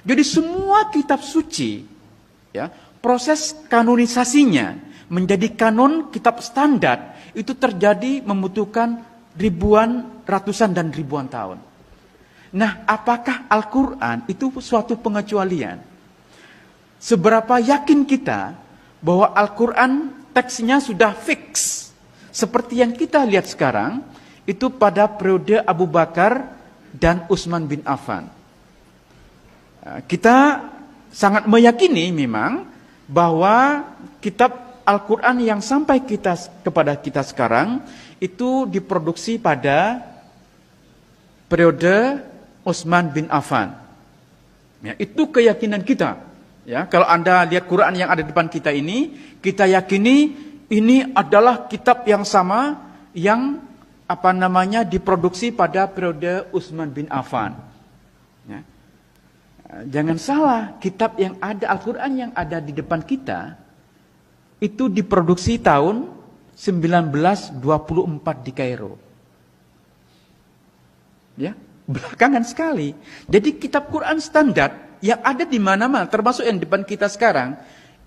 Jadi semua kitab suci, ya, proses kanonisasinya menjadi kanon kitab standar itu terjadi membutuhkan ribuan, ratusan dan ribuan tahun. Nah, apakah Al-Quran itu suatu pengecualian? Seberapa yakin kita bahwa Al-Quran teksnya sudah fix seperti yang kita lihat sekarang itu pada periode Abu Bakar dan Utsman bin Affan. Kita sangat meyakini memang bahwa kitab Al-Quran yang sampai kepada kita sekarang itu diproduksi pada periode Utsman bin Affan. Ya, itu keyakinan kita. Ya, kalau Anda lihat Quran yang ada di depan kita ini, kita yakini ini adalah kitab yang sama yang diproduksi pada periode Utsman bin Affan. Ya. Jangan salah, kitab yang ada, Al-Quran yang ada di depan kita itu diproduksi tahun 1924 di Kairo. Ya, belakangan sekali. Jadi kitab Quran standar yang ada di mana-mana, termasuk yang di depan kita sekarang,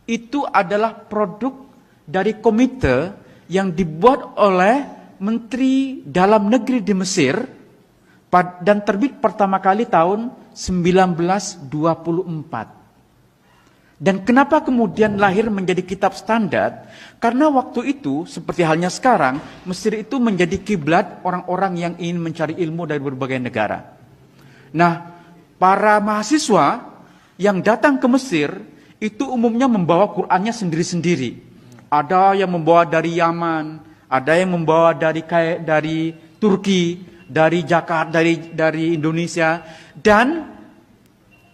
itu adalah produk dari komite yang dibuat oleh Menteri Dalam Negeri di Mesir dan terbit pertama kali tahun 1924. Dan kenapa kemudian lahir menjadi kitab standar? Karena waktu itu, seperti halnya sekarang, Mesir itu menjadi kiblat orang-orang yang ingin mencari ilmu dari berbagai negara. Nah, para mahasiswa yang datang ke Mesir, itu umumnya membawa Qur'annya sendiri-sendiri. Ada yang membawa dari Yaman, ada yang membawa dari Turki, dari Jakarta, dari Indonesia, dan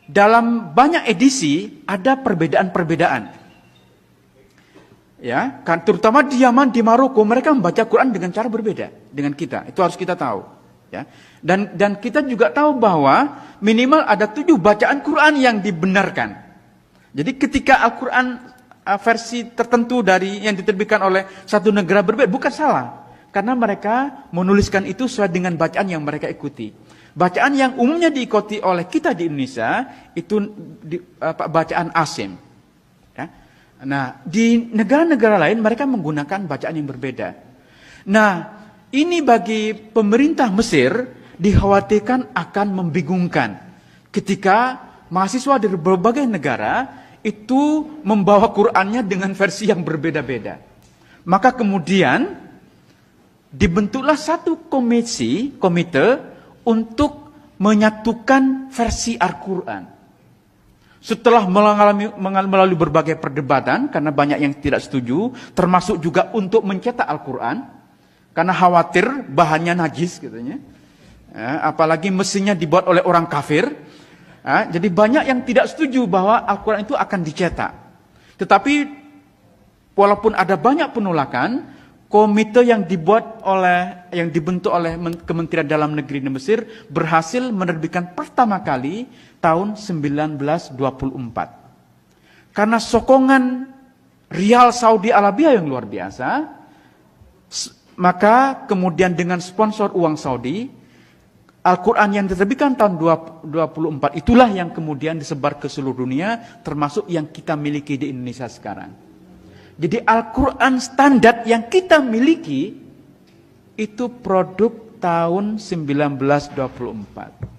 dalam banyak edisi ada perbedaan-perbedaan. Ya, kan terutama di Yaman, di Maroko, mereka membaca Quran dengan cara berbeda dengan kita. Itu harus kita tahu, ya. Dan kita juga tahu bahwa minimal ada 7 bacaan Quran yang dibenarkan. Jadi ketika Al-Quran versi tertentu dari yang diterbitkan oleh satu negara berbeda, bukan salah. Karena mereka menuliskan itu sesuai dengan bacaan yang mereka ikuti. Bacaan yang umumnya diikuti oleh kita di Indonesia itu bacaan Asim. Ya. Nah, di negara-negara lain mereka menggunakan bacaan yang berbeda. Nah, ini bagi pemerintah Mesir dikhawatirkan akan membingungkan ketika mahasiswa dari berbagai negara itu membawa Qur'annya dengan versi yang berbeda-beda. Maka kemudian dibentuklah satu komite untuk menyatukan versi Al-Quran. Setelah melalui berbagai perdebatan, karena banyak yang tidak setuju, termasuk juga untuk mencetak Al-Quran, karena khawatir bahannya najis, katanya. Apalagi mesinnya dibuat oleh orang kafir. Jadi banyak yang tidak setuju bahwa Al-Quran itu akan dicetak. Tetapi walaupun ada banyak penolakan, komite yang dibentuk oleh Kementerian Dalam Negeri di Mesir berhasil menerbitkan pertama kali tahun 1924. Karena sokongan rial Saudi Arabia yang luar biasa, maka kemudian dengan sponsor uang Saudi, Al-Quran yang diterbitkan tahun 24 itulah yang kemudian disebar ke seluruh dunia, termasuk yang kita miliki di Indonesia sekarang. Jadi Al-Quran standar yang kita miliki itu produk tahun 1924.